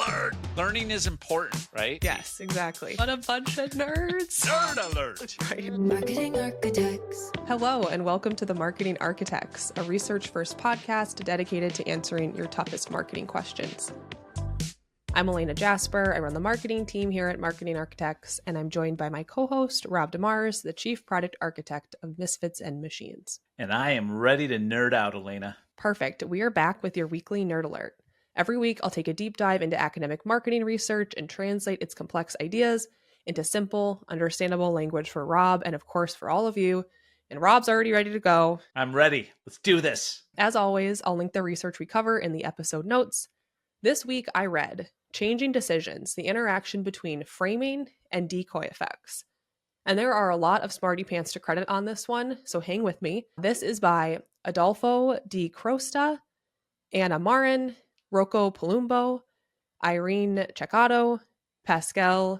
alert! Learning is important, right? Yes, exactly. What a bunch of nerds. Nerd alert! That's right. Marketing Architects. Hello, and welcome to the Marketing Architects, a research-first podcast dedicated to answering your toughest marketing questions. I'm Elena Jasper. I run the marketing team here at Marketing Architects, and I'm joined by my co-host, Rob DeMars, the Chief Product Architect of Misfits and Machines. And I am ready to nerd out, Elena. Perfect. We are back with your weekly Nerd Alert. Every week, I'll take a deep dive into academic marketing research and translate its complex ideas into simple, understandable language for Rob and, of course, for all of you. And Rob's already ready to go. I'm ready. Let's do this. As always, I'll link the research we cover in the episode notes. This week, I read Changing Decisions, the interaction between framing and decoy effects. And there are a lot of smarty pants to credit on this one, so hang with me. This is by Adolfo Di Crosta, Anna Marin, Rocco Palumbo, Irene Ceccato, Pascal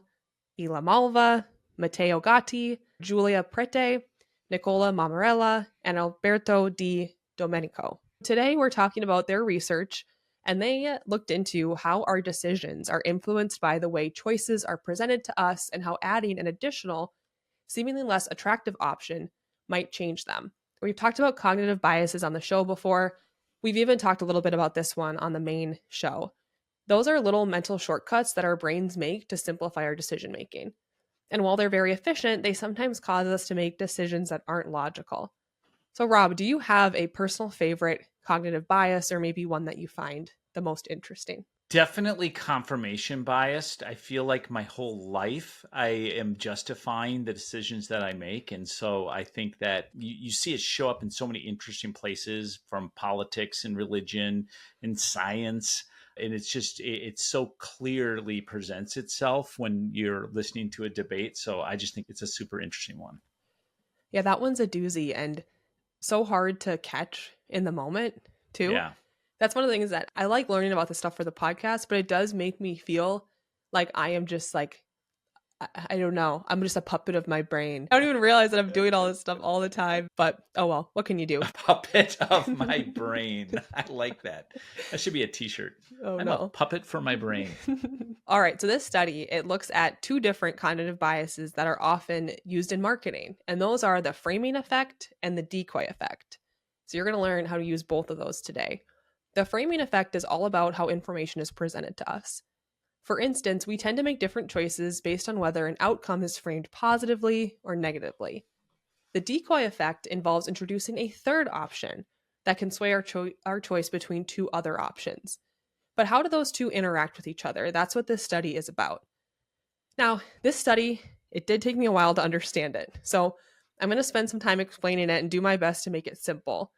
Ilamalva, Matteo Gatti, Giulia Prete, Nicola Mamarella, and Alberto Di Domenico. Today, we're talking about their research, and they looked into how our decisions are influenced by the way choices are presented to us and how adding an additional, seemingly less attractive option might change them. We've talked about cognitive biases on the show before. We've even talked a little bit about this one on the main show. Those are little mental shortcuts that our brains make to simplify our decision making. And while they're very efficient, they sometimes cause us to make decisions that aren't logical. So Rob, do you have a personal favorite cognitive bias, or maybe one that you find the most interesting? Definitely confirmation biased. I feel like my whole life I am justifying the decisions that I make. And so I think that you see it show up in so many interesting places, from politics and religion and science. And it so clearly presents itself when you're listening to a debate. So I just think it's a super interesting one. Yeah, that one's a doozy and so hard to catch in the moment too. Yeah. That's one of the things that I like learning about this stuff for the podcast, but it does make me feel like I am just like, I don't know, I'm just a puppet of my brain. I don't even realize that I'm doing all this stuff all the time, but oh well, what can you do? A puppet of my brain. I like that. That should be a t-shirt. Oh, I'm no. a puppet for my brain. All right, so this study, it looks at two different cognitive biases that are often used in marketing, and those are the framing effect and the decoy effect. So you're going to learn how to use both of those today. The framing effect is all about how information is presented to us. For instance, we tend to make different choices based on whether an outcome is framed positively or negatively. The decoy effect involves introducing a third option that can sway our choice between two other options. But how do those two interact with each other? That's what this study is about. Now, this study, it did take me a while to understand it. So I'm going to spend some time explaining it and do my best to make it simple.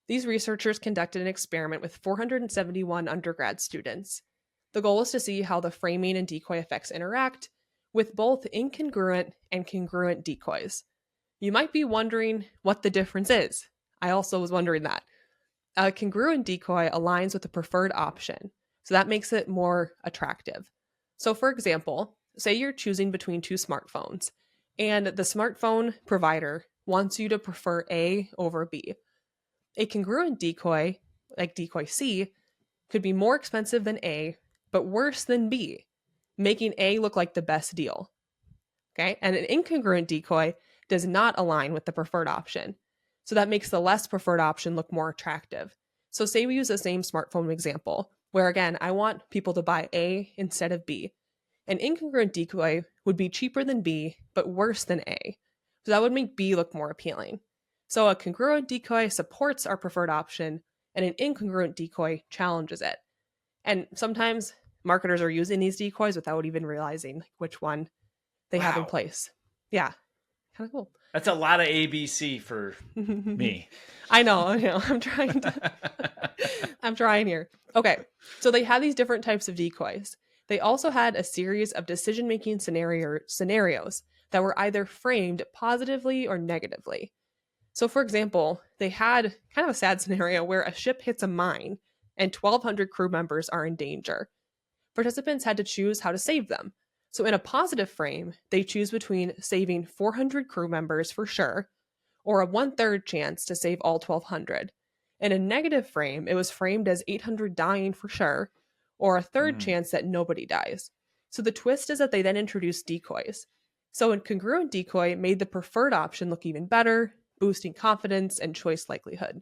These researchers conducted an experiment with 471 undergrad students. The goal was to see how the framing and decoy effects interact with both incongruent and congruent decoys. You might be wondering what the difference is. I also was wondering that. A congruent decoy aligns with the preferred option, so that makes it more attractive. So for example, say you're choosing between two smartphones, and the smartphone provider wants you to prefer A over B. A congruent decoy, like decoy C, could be more expensive than A, but worse than B, making A look like the best deal. Okay, and an incongruent decoy does not align with the preferred option. So that makes the less preferred option look more attractive. So say we use the same smartphone example, where again, I want people to buy A instead of B. An incongruent decoy would be cheaper than B, but worse than A. So that would make B look more appealing. So a congruent decoy supports our preferred option, and an incongruent decoy challenges it. And sometimes marketers are using these decoys without even realizing which one they have in place. Yeah, kind of cool. That's a lot of ABC for me. I know. I'm trying here. Okay, so they had these different types of decoys. They also had a series of decision-making scenarios that were either framed positively or negatively. So for example, they had kind of a sad scenario where a ship hits a mine and 1,200 crew members are in danger. Participants had to choose how to save them. So in a positive frame, they choose between saving 400 crew members for sure, or a 1/3 chance to save all 1,200. In a negative frame, it was framed as 800 dying for sure, or a third Mm. chance that nobody dies. So the twist is that they then introduced decoys. So incongruent decoy made the preferred option look even better, boosting confidence and choice likelihood.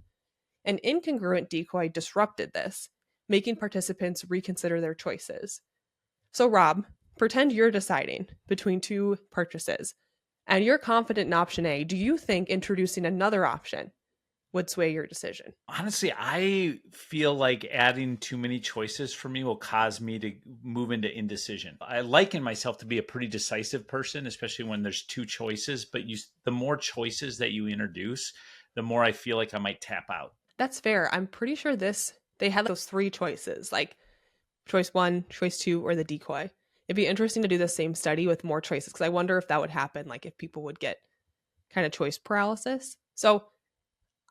An incongruent decoy disrupted this, making participants reconsider their choices. So, Rob, pretend you're deciding between two purchases and you're confident in option A. Do you think introducing another option would sway your decision? Honestly, I feel like adding too many choices for me will cause me to move into indecision. I liken myself to be a pretty decisive person, especially when there's two choices, but the more choices that you introduce, the more I feel like I might tap out. That's fair. I'm pretty sure they had those three choices, like choice one, choice two, or the decoy. It'd be interesting to do the same study with more choices because I wonder if that would happen, like if people would get kind of choice paralysis. So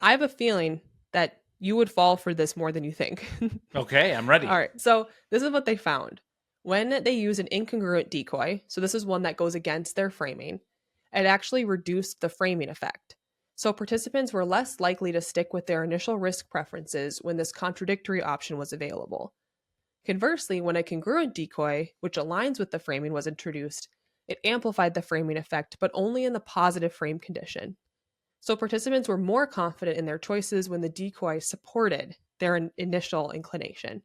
I have a feeling that you would fall for this more than you think. Okay, I'm ready. All right. So this is what they found. When they use an incongruent decoy, so this is one that goes against their framing, it actually reduced the framing effect. So participants were less likely to stick with their initial risk preferences when this contradictory option was available. Conversely, when a congruent decoy, which aligns with the framing, was introduced, it amplified the framing effect, but only in the positive frame condition. So participants were more confident in their choices when the decoy supported their initial inclination.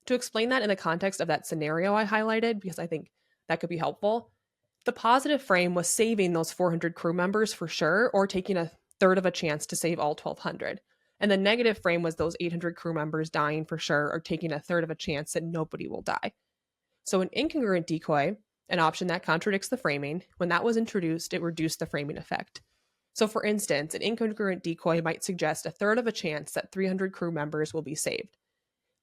To explain that in the context of that scenario I highlighted, because I think that could be helpful, the positive frame was saving those 400 crew members for sure, or taking a third of a chance to save all 1,200. And the negative frame was those 800 crew members dying for sure, or taking a third of a chance that nobody will die. So an incongruent decoy, an option that contradicts the framing, when that was introduced, it reduced the framing effect. So for instance, an incongruent decoy might suggest a third of a chance that 300 crew members will be saved,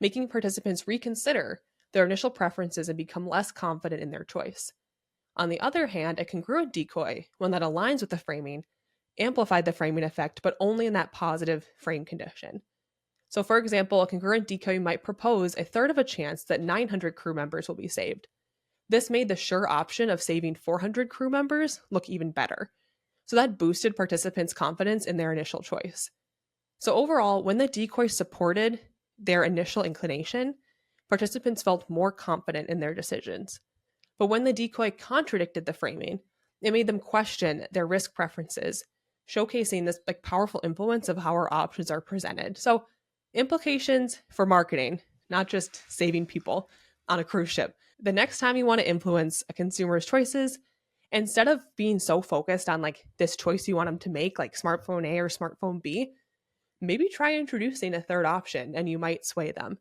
making participants reconsider their initial preferences and become less confident in their choice. On the other hand, a congruent decoy, one that aligns with the framing, amplified the framing effect, but only in that positive frame condition. So, for example, a congruent decoy might propose a third of a chance that 900 crew members will be saved. This made the sure option of saving 400 crew members look even better. So that boosted participants' confidence in their initial choice. So overall, when the decoy supported their initial inclination, participants felt more confident in their decisions. But when the decoy contradicted the framing, it made them question their risk preferences, showcasing this powerful influence of how our options are presented. So implications for marketing, not just saving people on a cruise ship. The next time you want to influence a consumer's choices, instead of being so focused on this choice you want them to make, like smartphone A or smartphone B, maybe try introducing a third option and you might sway them.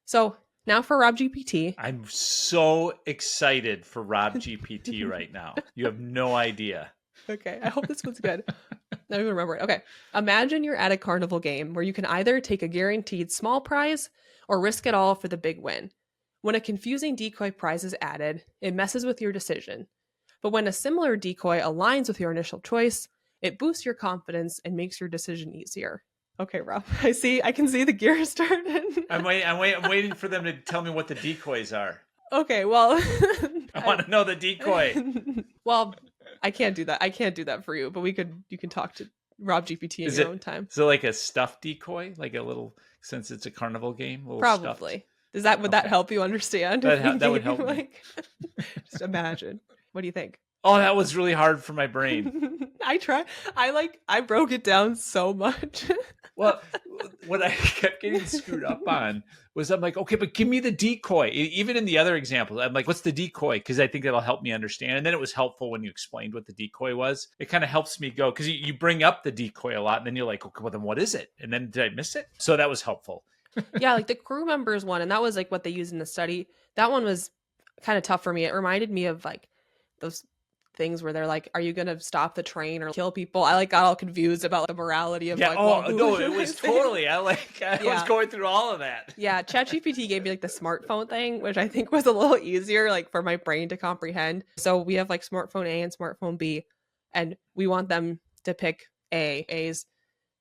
So now for Rob GPT. I'm so excited for Rob GPT right now. You have no idea. Okay, I hope this one's good. I don't even remember it. Okay, imagine you're at a carnival game where you can either take a guaranteed small prize or risk it all for the big win. When a confusing decoy prize is added, it messes with your decision. But when a similar decoy aligns with your initial choice, it boosts your confidence and makes your decision easier. Okay, Rob, I can see the gears turning. I'm waiting for them to tell me what the decoys are. Okay, well, I want to know the decoy. Well, I can't do that. I can't do that for you, but you can talk to Rob GPT in your own time. So like a stuffed decoy, like a little, since it's a carnival game, Probably. Stuffed. Would that help you understand? That would help me. Just imagine. What do you think? Oh, that was really hard for my brain. I broke it down so much. Well, what I kept getting screwed up on was I'm like, okay, but give me the decoy. Even in the other examples, I'm like, what's the decoy? Because I think that'll help me understand. And then it was helpful when you explained what the decoy was. It kind of helps me go, because you bring up the decoy a lot, and then you're like, okay, well, then what is it? And then did I miss it? So that was helpful. Yeah, like the crew members one, and that was like what they used in the study. That one was kind of tough for me. It reminded me of like those things where they're like, are you going to stop the train or kill people? I got all confused about the morality of no, it was totally, I was going through all of that. Yeah, ChatGPT gave me the smartphone thing, which I think was a little easier for my brain to comprehend. So we have smartphone A and smartphone B, and we want them to pick A. A's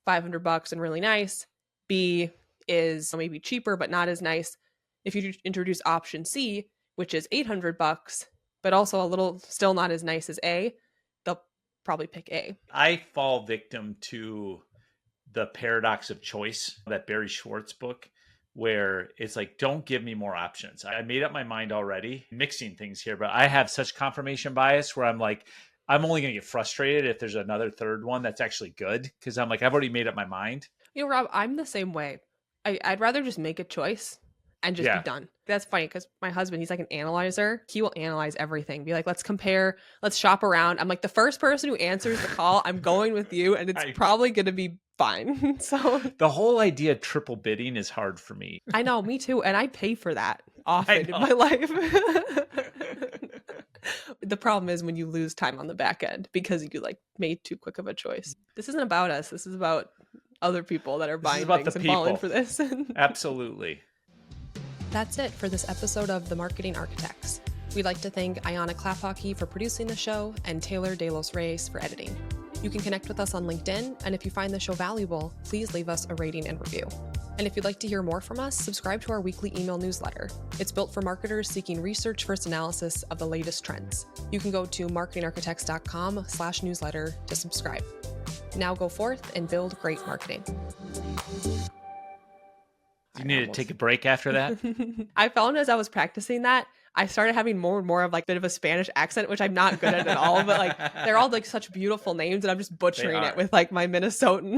$500 and really nice. B is maybe cheaper but not as nice. If you introduce option C, which is $800 but also a little still not as nice as A, they'll probably pick A. I fall victim to the paradox of choice, that Barry Schwartz book, where it's like, don't give me more options. I made up my mind already, mixing things here, but I have such confirmation bias where I'm like, I'm only going to get frustrated if there's another third one that's actually good, because I'm like, I've already made up my mind. You know, Rob, I'm the same way. I'd rather just make a choice and just be Yeah. done. That's funny because my husband, he's like an analyzer. He will analyze everything. Be like, let's compare, let's shop around. I'm like, the first person who answers the call, I'm going with you, and it's probably going to be fine. So the whole idea of triple bidding is hard for me. I know, me too. And I pay for that often in my life. The problem is when you lose time on the back end because you like made too quick of a choice. This isn't about us. This is about other people that are buying things and falling for this. Absolutely. That's it for this episode of The Marketing Architects. We'd like to thank Ayana Klaphocky for producing the show and Taylor De Los Reyes for editing. You can connect with us on LinkedIn, and if you find the show valuable, please leave us a rating and review. And if you'd like to hear more from us, subscribe to our weekly email newsletter. It's built for marketers seeking research-first analysis of the latest trends. You can go to marketingarchitects.com/newsletter to subscribe. Now go forth and build great marketing. You need to take a break after that? I found as I was practicing that, I started having more and more of like a bit of a Spanish accent, which I'm not good at all. But like, they're all like such beautiful names, and I'm just butchering it with like my Minnesotan